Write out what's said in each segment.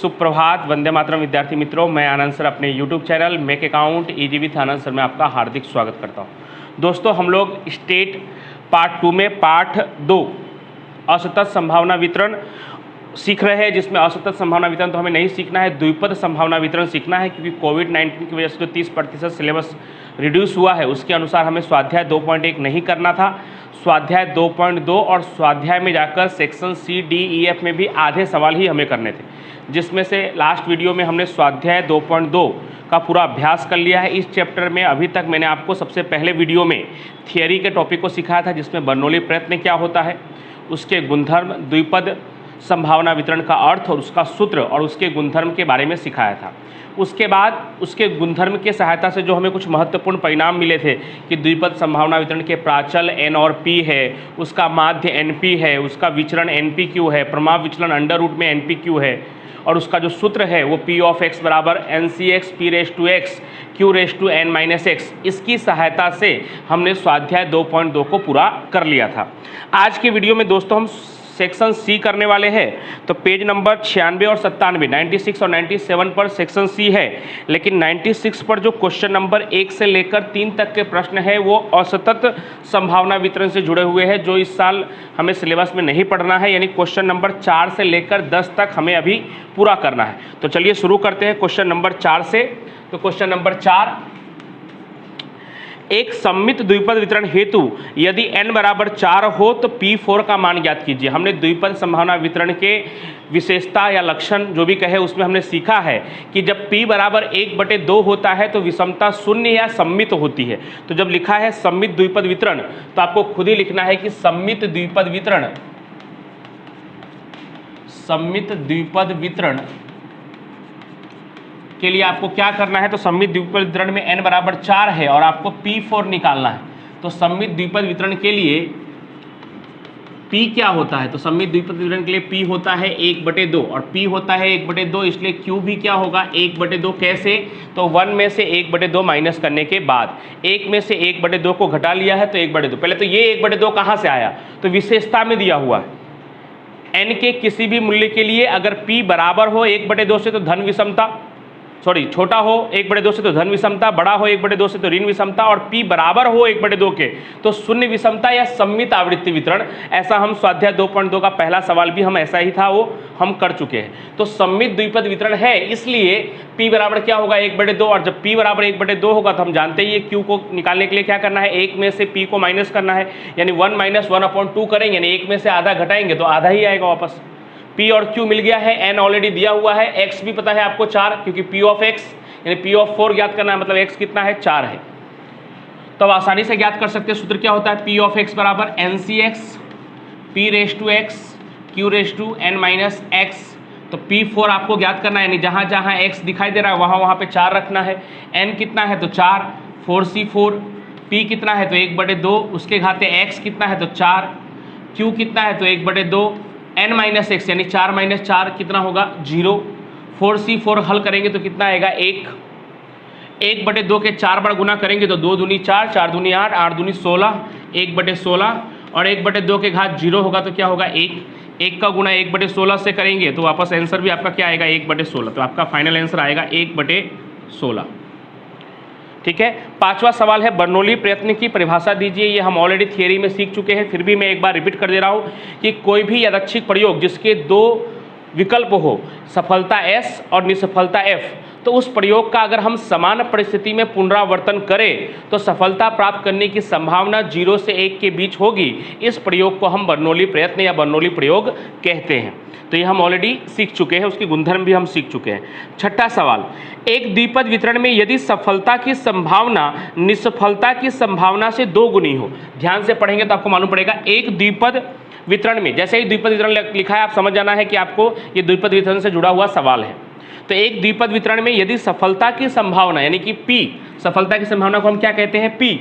सुप्रभात। वंदे मातरम विद्यार्थी मित्रों, मैं आनंद सर अपने YouTube channel make account easy with Anand sir में आपका हार्दिक स्वागत करता हूं। दोस्तों, हम लोग स्टेट पार्ट 2 में पाठ 2 असतत संभावना वितरण सीख रहे हैं, जिसमें असतत संभावना वितरण तो हमें नहीं सीखना है, द्विपद संभावना वितरण सीखना है, क्योंकि कोविड-19 की वजह से जो 30% सिलेबस रिड्यूस हुआ है उसके अनुसार हमें स्वाध्याय 2.1 नहीं करना था। स्वाध्याय 2.2 और स्वाध्याय में जाकर section C D E F में भी आधे सवाल ही हमें करने थे, जिसमें से लास्ट वीडियो में हमने स्वाध्याय 2.2 का पूरा अभ्यास कर लिया है। इस चैप्टर में अभी तक मैंने आपको सबसे पहले वीडियो में थियरी के टॉपिक को सिखाया था, जिसमें बर्नौली प्रयत्न क्या होता है, उसके गुणधर्म, द्विपद संभावना वितरण का अर्थ और उसका सूत्र और उसके गुणधर्म के बारे में सिखाया था। उसके बाद उसके गुणधर्म के सहायता से जो हमें कुछ महत्वपूर्ण परिणाम मिले थे कि द्विपद संभावना वितरण के प्राचल n और p है, उसका माध्य np है, उसका विचरण npq है, प्रमाप विचलन अंडर रूट में npq है, और उसका जो सूत्र है वो p ऑफ x बराबर ncx p raise to x q raise to n minus x। इसकी सहायता से हमने स्वाध्याय 2.2 को पूरा कर लिया था। आज के वीडियो में दोस्तों हम सेक्शन सी करने वाले हैं, तो पेज नंबर 96 और 97, 96 और 97 पर सेक्शन सी है, लेकिन 96 पर जो क्वेश्चन नंबर 1 से लेकर 3 तक के प्रश्न है वो असतत संभावना वितरण से जुड़े हुए हैं, जो इस साल हमें सिलेबस में नहीं पढ़ना है, यानी क्वेश्चन नंबर 4 से लेकर 10 तक हमें अभी पूरा करना है। तो चलिए शुरू करते हैं क्वेश्चन नंबर 4 से। तो क्वेश्चन नंबर 4, एक सममित द्विपद वितरण हेतु यदि n बराबर 4 हो तो P4 का मान ज्ञात कीजिए। हमने द्विपद संभावना वितरण के विशेषता या लक्षण जो भी कहे उसमें हमने सीखा है कि जब P बराबर 1/2 होता है तो विषमता शून्य या सम्मित होती है। तो जब लिखा है सममित द्विपद वितरण तो आपको खुद ही लिखना है कि सममित द्विपद वितरण, सममित द्विपद वितरण के लिए आपको क्या करना है, तो सममित द्विपद वितरण में n बराबर 4 है और आपको P4 निकालना है। तो सममित द्विपद वितरण के लिए P क्या होता है, तो सममित द्विपद वितरण के लिए P होता है 1/2 और P होता है 1/2, इसलिए Q भी क्या होगा 1/2। कैसे, तो 1 में से 1/2 माइनस करने के बाद 1 में से 1/2 को घटा लिया है तो 1/2। पहले तो ये 1/2 कहाँ से आया, तो विशेषता में दिया हुआ है n के किसी भी मूल्य के लिए अगर P बराबर हो 1/2 से तो धन विषमता, छोटा हो 1/2 से तो धन विषमता, बड़ा हो 1/2 से तो ऋण विषमता, और P बराबर हो 1/2 के तो शून्य विषमता या सममित आवृत्ति वितरण। ऐसा हम स्वाध्याय 2.2 का पहला सवाल भी हम ऐसा ही था, वो हम कर चुके हैं। तो सममित द्विपद वितरण है, इसलिए P बराबर क्या होगा 1/2, और जब P बराबर 1/2 होगा तो हम जानते ही है Q को निकालने के लिए क्या करना है, 1 में से P को माइनस करना है, यानी 1 - 1/2 करेंगे, यानी 1 में से आधा घटाएंगे तो आधा ही आएगा वापस। P और Q मिल गया है, n ऑलरेडी दिया हुआ है, x भी पता है आपको 4, क्योंकि P ऑफ x यानी P ऑफ 4 ज्ञात करना है, मतलब x कितना है 4 है। तो आसानी से ज्ञात कर सकते हैं, सूत्र क्या होता है P ऑफ x बराबर ncx p raise to x q raise to n minus x। तो P4 आपको ज्ञात करना है, यानी जहाँ जहाँ x दिखाई दे रहा है वहाँ वहाँ पे 4 रखना है। n कितना है तो 4, 4c4, P कितना है तो 1/2, उसके घाते x कितना है तो 4, q कितना है तो 1/2, n माइनस एक्स यानी 4 - 4 कितना होगा 0। 4c4 हल करेंगे तो कितना आएगा 1, 1/2 के 4 बार गुना करेंगे तो 2 दूनी 4, 4 दूनी 8, 8 दूनी 16, 1/16, और 1/2 के घात 0 होगा तो क्या होगा 1, 1 का गुना 1/16 से करेंगे तो वापस आंसर भी आपका क्या आएगा 1/16। तो आपका फाइनल आंसर आएगा 1/16। ठीक है। 5वां सवाल है बर्नौली प्रयत्न की परिभाषा दीजिए। ये हम ऑलरेडी थियरी में सीख चुके हैं, फिर भी मैं एक बार रिपीट कर दे रहा हूँ कि कोई भी यादृच्छिक प्रयोग जिसके 2 विकल्प हो, सफलता S और निसफलता F, तो उस प्रयोग का अगर हम समान परिस्थिति में पुनरावर्तन करें तो सफलता प्राप्त करने की संभावना 0 से 1 के बीच होगी। इस प्रयोग को हम बर्नौली प्रयत्न या बर्नौली प्रयोग कहते हैं। तो ये हम ऑलरेडी सीख चुके हैं, उसकी गुणधर्म भी हम सीख चुके हैं। 6ठा सवाल, एक द्विपद वितरण में यदि सफलता की संभावना निसफलता की संभावना से 2 गुनी हो। ध्यान से पढ़ेंगे तो आपको मालूम पड़ेगा, एक द्विपद वितरण में, जैसे ही द्विपद वितरण लिखा है आप समझ जाना है कि आपको ये द्विपद वितरण से जुड़ा हुआ सवाल है। तो एक द्विपद वितरण में यदि सफलता की संभावना यानी कि P, सफलता की संभावना को हम क्या कहते हैं P,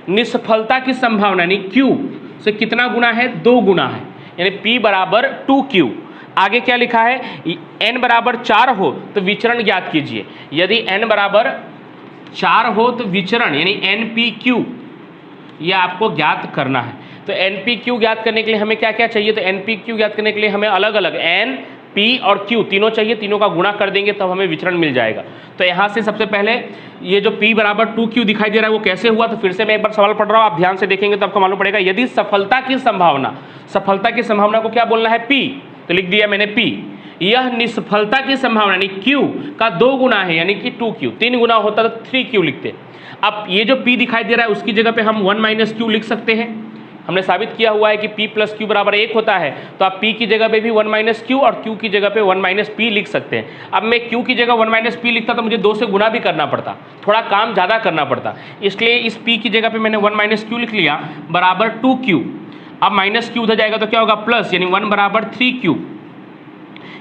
निसफलता की संभावना यानी Q से कितना गुना है 2 गुना है, यानी P बराबर 2Q। आगे क्या लिखा है, n बराबर 4 हो तो विचरण ज्ञात कीजिए। यदि n बराबर 4 हो तो विचरण यानी NPQ यह आपको ज्ञात करना है। तो NPQ ज्ञात करने के लिए हमें क्या क्या चाहिए, तो NPQ ज्ञात करने के लिए हमें अलग अलग n, P और Q तीनों चाहिए, तीनों का गुणा कर देंगे तब हमें विचरण मिल जाएगा। तो यहाँ से सबसे पहले ये जो P बराबर 2Q दिखाई दे रहा है वो कैसे हुआ, तो फिर से मैं एक बार सवाल पढ़ रहा हूँ, आप ध्यान से देखेंगे तो आपको मालूम पड़ेगा। यदि सफलता की संभावना को क्या बोलना है, P, तो लिख दिया मैंने P। यह निष्फलता की संभावना यानी Q का 2 गुना है यानी कि 2Q, 3 गुना होता तो 3Q लिखते। अब ये जो P दिखाई दे रहा है उसकी जगह पे हम 1 - Q लिख सकते हैं। हमने साबित किया हुआ है कि P + Q बराबर 1 होता है, तो आप P की जगह पे भी 1 - Q और Q की जगह पे 1 - P लिख सकते हैं। अब मैं Q की जगह 1 - P लिखता तो मुझे 2 से गुना भी करना पड़ता, थोड़ा काम ज़्यादा करना पड़ता, इसलिए इस P की जगह पे मैंने 1 - Q लिख लिया बराबर 2Q। अब माइनस Q उधर जाएगा तो क्या होगा, प्लस, यानी 1 बराबर 3Q,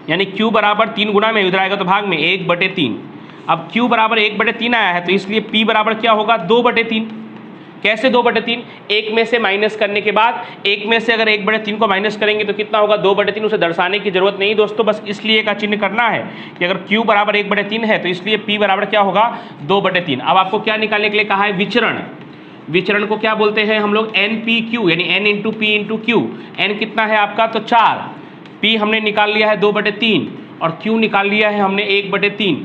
यानी Q बराबर 3 गुना में, उधर आएगा तो भाग में 1/3। अब Q बराबर 1/3 आया है तो इसलिए P बराबर क्या होगा, 2/3। कैसे 2/3, एक में से माइनस करने के बाद, एक में से अगर 1/3 को माइनस करेंगे तो कितना होगा, 2/3। उसे दर्शाने की जरूरत नहीं दोस्तों, बस इसलिए का चिन्ह करना है कि अगर Q बराबर 1/3 है तो इसलिए P बराबर क्या होगा, 2/3। अब आपको क्या निकालने के लिए कहा है, विचरण। विचरण को क्या बोलते हैं हम लोग, NPQ, यानी N × P × Q। N कितना है आपका, तो 4, P हमने निकाल लिया है 2/3 और Q निकाल लिया है हमने 1/3।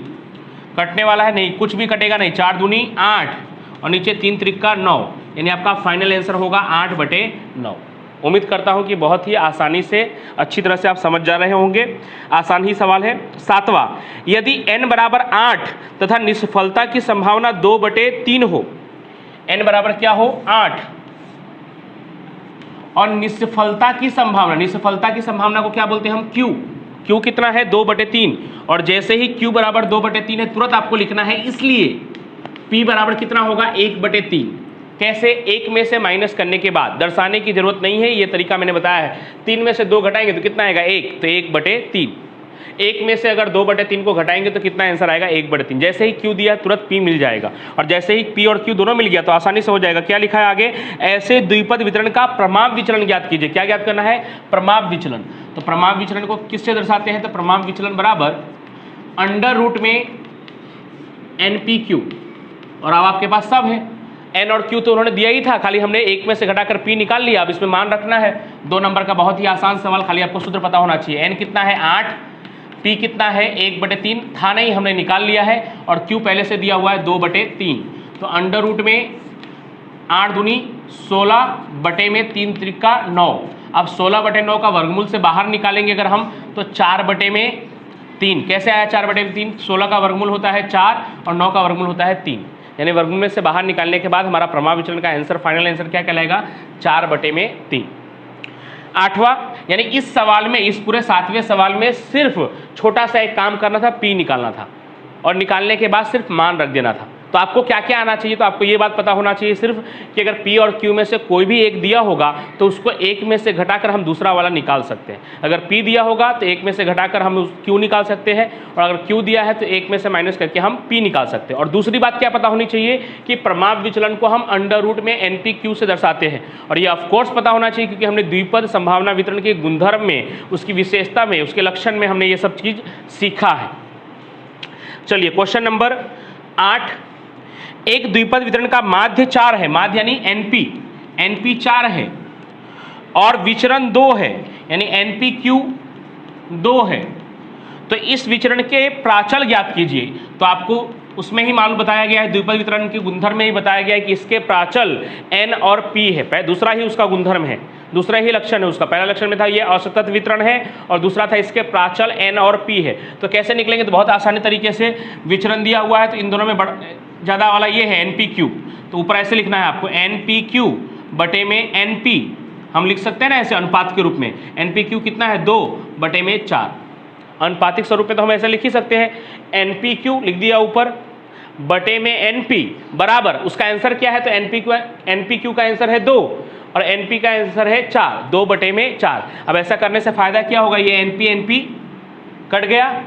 कटने वाला है नहीं, कुछ भी कटेगा नहीं, 4 दूनी 8 और नीचे 3 त्रिका 9, यानी आपका फाइनल आंसर होगा 8/9। उम्मीद करता हूं कि बहुत ही आसानी से, अच्छी तरह से आप समझ जा रहे होंगे। आसान ही सवाल है। 7वां, यदि n बराबर 8 तथा निष्फलता की संभावना 2/3 हो, n बराबर क्या हो, 8, और निष्फलता की संभावना को क्या बोलते हैं हम, Q कितना है, 2/3, और जैसे ही Q बराबर 2/3 है तुरंत आपको लिखना है, इसलिए P बराबर कितना होगा, 1/3। कैसे, एक में से माइनस करने के बाद, दर्शाने की जरूरत नहीं है, ये तरीका मैंने बताया है। 3 में से 2 घटाएंगे तो कितना आएगा, 1, तो 1/3। एक में से अगर 2/3 को घटाएंगे तो कितना आंसर आएगा, 1/3। जैसे ही Q दिया तुरंत P मिल जाएगा, और जैसे ही P और Q दोनों मिल गया तो आसानी से हो जाएगा। क्या लिखा है आगे, ऐसे द्विपद वितरण का प्रमाप विचलन ज्ञात कीजिए। क्या ज्ञात करना है, प्रमाप विचलन। तो प्रमाप विचलन को किससे दर्शाते हैं, तो प्रमाप विचलन बराबर अंडर रूट में NPQ, और अब आपके पास सब है, N और Q तो उन्होंने दिया ही था, खाली हमने एक में से घटाकर P निकाल लिया। अब इसमें मान रखना है, 2 नंबर का बहुत ही आसान सवाल, खाली आपको सूत्र पता होना चाहिए। N कितना है, 8, P कितना है, 1/3 था नहीं, हमने निकाल लिया है, और Q पहले से दिया हुआ है 2/3। तो अंडर रूट में 8 दूनी 16 बटे में 3 त्रिका 9। अब 16/9 का वर्गमूल से बाहर निकालेंगे अगर हम, तो 4/3। कैसे आया 4/3, 16 का वर्गमूल होता है 4 और 9 का वर्गमूल होता है 3, यानी वर्गमूल में से बाहर निकालने के बाद हमारा प्रमाप विचलन का आंसर, फाइनल आंसर क्या कहलाएगा, 4/3। 8वां, यानी इस सवाल में, इस पूरे 7वें सवाल में सिर्फ छोटा सा एक काम करना था, P निकालना था, और निकालने के बाद सिर्फ मान रख देना था। तो आपको क्या क्या आना चाहिए, तो आपको ये बात पता होना चाहिए सिर्फ कि अगर P और Q में से कोई भी एक दिया होगा तो उसको एक में से घटाकर हम दूसरा वाला निकाल सकते हैं। अगर P दिया होगा तो एक में से घटाकर हम Q निकाल सकते हैं, और अगर Q दिया है तो एक में से माइनस करके हम P निकाल सकते हैं। और दूसरी बात क्या पता होनी चाहिए कि प्रमाप विचलन को हम अंडर रूट में NPQ से दर्शाते हैं, और ये ऑफकोर्स पता होना चाहिए क्योंकि हमने द्विपद संभावना वितरण के गुणधर्म में, उसकी विशेषता में, उसके लक्षण में हमने ये सब चीज़ सीखा है। चलिए क्वेश्चन नंबर 8, एक द्विपद वितरण का माध्य 4 है, माध्य यानी NP 4 है, और विचरण 2 है, यानी NPQ 2 है। तो इस विचरण के प्राचल ज्ञात कीजिए। तो आपको उसमें ही मालूम बताया गया है, द्विपद वितरण के गुणधर्म में ही बताया गया है कि इसके प्राचल N और P है। दूसरा ही उसका गुणधर्म है, दूसरा ही लक्षण है उसका। पहला लक्षण में था ये असतत वितरण है, और दूसरा था इसके प्राचल N और P है। तो कैसे निकलेंगे, तो बहुत आसानी तरीके से, विचरण दिया हुआ है तो इन दोनों में ज़्यादा वाला ये है NPQ, तो ऊपर ऐसे लिखना है आपको, NPQ बटे में NP, हम लिख सकते हैं ना ऐसे अनुपात के रूप में। NPQ कितना है, 2/4। अनुपातिक स्वरूप में तो हम ऐसे लिख ही सकते हैं, NPQ लिख दिया ऊपर, बटे में NP बराबर, उसका आंसर क्या है, तो NPQ का आंसर है 2 और NP का आंसर है 4, 2/4। अब ऐसा करने से फायदा क्या होगा, ये NP कट गया,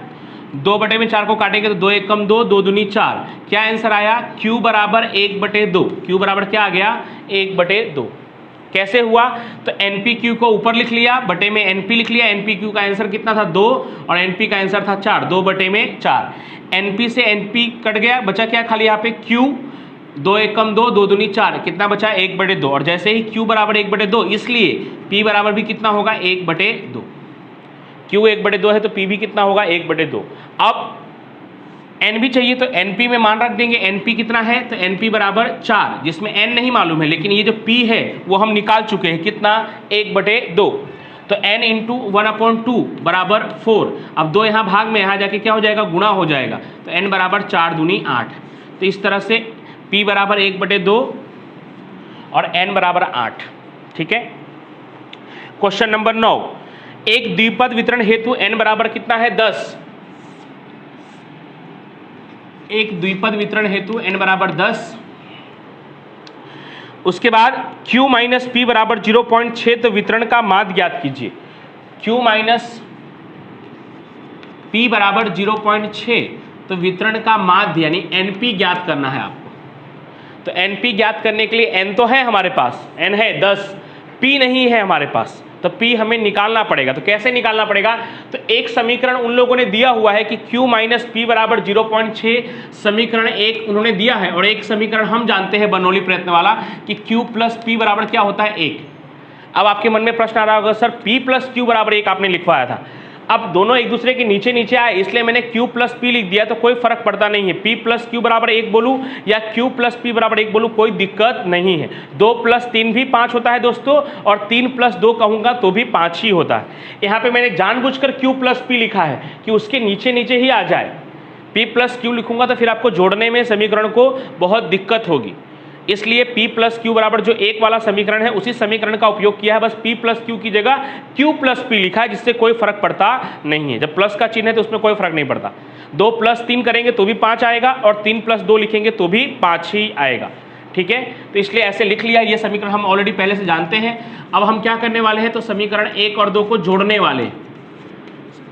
2/4 को काटेंगे तो 2 × 1 = 2, 2 दूनी 4। क्या आंसर आया, Q बराबर 1/2। Q बराबर क्या आ गया, 1/2। कैसे हुआ, तो NPQ को ऊपर लिख लिया, बटे में NP लिख लिया। NPQ का आंसर कितना था, 2, और NP का आंसर था 4, 2/4। NP से NP कट गया, बचा क्या खाली यहाँ पे Q, 2 × 1 = 2, 2 दूनी 4, कितना बचा, 1/2। और जैसे ही Q बराबर 1/2, इसलिए P बराबर भी कितना होगा, 1/2। Q 1/2 है तो P भी कितना होगा 1/2। अब N भी चाहिए तो NP में मान रख देंगे, NP कितना है तो NP बराबर 4, जिसमें N नहीं मालूम है, लेकिन ये जो P है वो हम निकाल चुके हैं, कितना 1/2, तो N इंटू 1/2 बराबर 4। अब 2 यहाँ भाग में, यहाँ जाके क्या हो जाएगा गुणा हो जाएगा, तो N बराबर 4 दूनी 8। तो इस तरह से P बराबर 1/2 और N बराबर 8। ठीक है। क्वेश्चन नंबर 9, एक द्विपद वितरण हेतु N बराबर कितना है 10। एक द्विपद वितरण हेतु N बराबर 10। उसके बाद Q माइनस P बराबर 0.6, तो वितरण का माध्य ज्ञात कीजिए। Q माइनस P बराबर 0.6, तो वितरण का माध्य यानी NP ज्ञात करना है आपको। तो NP ज्ञात करने के लिए N तो है हमारे पास, N है 10, P नहीं है हमारे पास, तो P हमें निकालना पड़ेगा। तो कैसे निकालना पड़ेगा, तो एक समीकरण उन लोगों ने दिया हुआ है कि Q माइनस P बराबर 0.6, समीकरण एक उन्होंने दिया है, और एक समीकरण हम जानते हैं बर्नौली प्रयत्न वाला कि Q प्लस P बराबर क्या होता है 1। अब आपके मन में प्रश्न आ रहा होगा सर P प्लस Q बराबर 1 आपने लिखवाया था, अब दोनों एक दूसरे के नीचे नीचे आए इसलिए मैंने Q प्लस P लिख दिया, तो कोई फर्क पड़ता नहीं है, P प्लस Q बराबर 1 बोलूँ या Q प्लस P बराबर 1 बोलूँ, कोई दिक्कत नहीं है। 2 प्लस 3 भी 5 होता है दोस्तों, और 3 प्लस 2 कहूँगा तो भी 5 ही होता है। यहाँ पे मैंने जानबूझकर Q प्लस P लिखा है कि उसके नीचे नीचे ही आ जाए। P प्लस Q लिखूंगा तो फिर आपको जोड़ने में समीकरण को बहुत दिक्कत होगी, इसलिए P प्लस Q बराबर जो एक वाला समीकरण है उसी समीकरण का उपयोग किया है, बस P प्लस Q की जगह Q प्लस P लिखा है, जिससे कोई फर्क पड़ता नहीं है। जब प्लस का चिन्ह है तो उसमें कोई फर्क नहीं पड़ता। 2 प्लस 3 करेंगे तो भी 5 आएगा, और 3 प्लस 2 लिखेंगे तो भी 5 ही आएगा। ठीक है, तो इसलिए ऐसे लिख लिया। ये समीकरण हम ऑलरेडी पहले से जानते हैं। अब हम क्या करने वाले हैं, तो समीकरण 1 और 2 को जोड़ने वाले,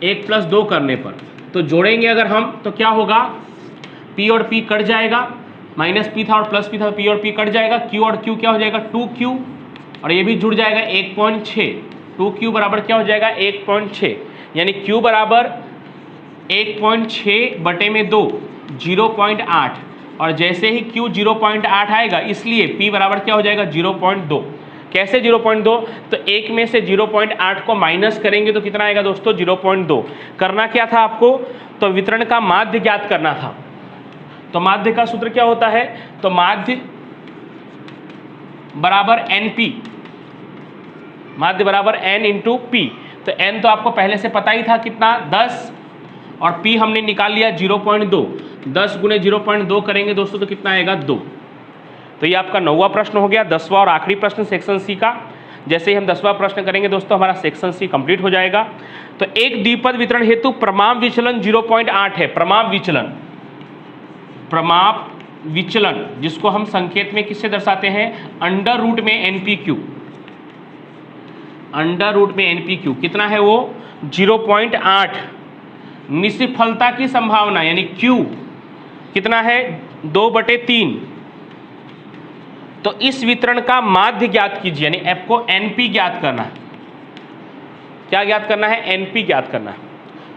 1 प्लस 2 करने पर तो जोड़ेंगे अगर हम, तो क्या होगा, P और P कट जाएगा, माइनस P था और प्लस P था, P और P कट जाएगा, Q और Q क्या हो जाएगा 2Q, और ये भी जुड़ जाएगा 1.6, 2Q बराबर क्या हो जाएगा 1.6, यानी Q बराबर 1.6/2 0.8, और जैसे ही Q 0.8 आएगा इसलिए P बराबर क्या हो जाएगा 0.2। कैसे 0.2, तो 1 में से 0.8 को माइनस करेंगे तो कितना आएगा दोस्तों 0.2। करना क्या था आपको, तो वितरण का माध्य ज्ञात करना था। तो माध्य का सूत्र क्या होता है, तो माध्य बराबर NP, माध्य बराबर N इंटू P। तो N तो आपको पहले से पता ही था कितना 10, और P हमने निकाल लिया 0.2, 10 गुणे 0.2 करेंगे दोस्तों तो कितना आएगा 2। तो ये आपका 9वां प्रश्न हो गया, 10वां और आखिरी प्रश्न सेक्शन सी का। जैसे ही हम 10वां प्रश्न करेंगे दोस्तों हमारा सेक्शन सी कंप्लीट हो जाएगा। तो एक द्विपद वितरण हेतु प्रमाप विचलन 0.8 है। प्रमाप विचलन, प्रमाप विचलन जिसको हम संकेत में किससे दर्शाते हैं, अंडर रूट में NPQ, अंडर रूट में NPQ कितना है वो 0.8। निष्फलता की संभावना यानी Q कितना है 2/3। तो इस वितरण का माध्य ज्ञात कीजिए, यानी F को NP ज्ञात करना है। क्या ज्ञात करना है, NP ज्ञात करना है।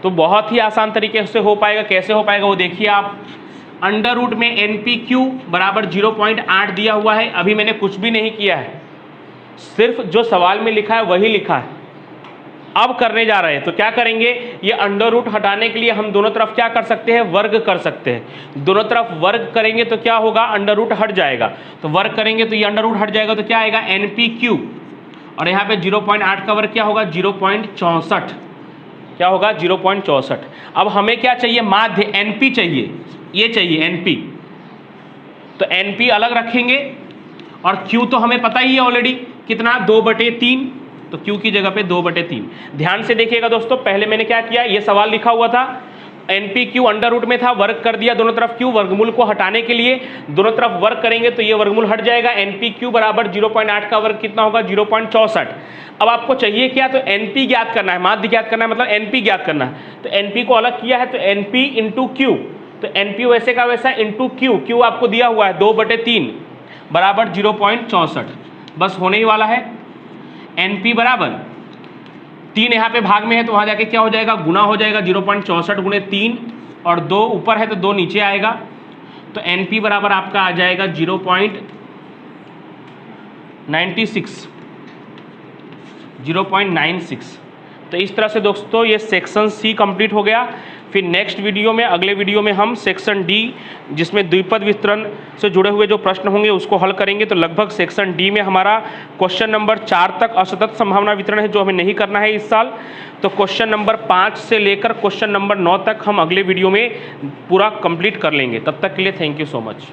तो बहुत ही आसान तरीके से हो पाएगा। कैसे हो पाएगा वो देखिए आप, अंडर रूट में NPQ बराबर 0.8 दिया हुआ है। अभी मैंने कुछ भी नहीं किया है, सिर्फ जो सवाल में लिखा है वही लिखा है। अब करने जा रहे हैं, तो क्या करेंगे, ये अंडर रूट हटाने के लिए हम दोनों तरफ क्या कर सकते हैं, वर्ग कर सकते हैं। दोनों तरफ वर्ग करेंगे तो क्या होगा, अंडर रूट हट जाएगा। तो वर्ग करेंगे तो ये अंडर रूट हट जाएगा, तो क्या आएगा NPQ, और यहाँ पे 0.8 का वर्ग क्या होगा 0.64, क्या होगा 0.64। अब हमें क्या चाहिए, माध्य NP चाहिए, ये चाहिए NP। तो NP अलग रखेंगे, और Q तो हमें पता ही है ऑलरेडी कितना 2/3, तो Q की जगह पे 2/3। ध्यान से देखिएगा दोस्तों, पहले मैंने क्या किया, ये सवाल लिखा हुआ था NPQ अंडर रूट में था, वर्ग कर दिया दोनों तरफ Q, वर्गमूल को हटाने के लिए दोनों तरफ वर्ग करेंगे तो ये वर्गमूल हट जाएगा। NPQ बराबर 0.8 का वर्ग कितना होगा 0.64। अब आपको चाहिए क्या, तो NP ज्ञात करना है, माध्य ज्ञात करना है, मतलब NP ज्ञात करना है। तो NP को अलग किया है तो NP इंटू Q, तो NP वैसे का वैसा इंटू Q, Q आपको दिया हुआ है 2/3 बराबर 0.64, बस होने ही वाला है। NP बराबर 3 यहाँ पे भाग में है तो वहाँ जाके क्या हो जाएगा, गुना हो जाएगा, 0.64 गुणे 3, और 2 ऊपर है तो 2 नीचे आएगा। तो NP बराबर आपका आ जाएगा 0.96, तो इस तरह से दोस्तों ये सेक्शन सी कंप्लीट हो गया। फिर नेक्स्ट वीडियो में, अगले वीडियो में हम सेक्शन डी, जिसमें द्विपद वितरण से जुड़े हुए जो प्रश्न होंगे उसको हल करेंगे। तो लगभग सेक्शन डी में हमारा क्वेश्चन नंबर 4 तक असतत संभावना वितरण है, जो हमें नहीं करना है इस साल। तो क्वेश्चन नंबर 5 से लेकर क्वेश्चन नंबर 9 तक हम अगले वीडियो में पूरा कंप्लीट कर लेंगे। तब तक के लिए थैंक यू सो मच।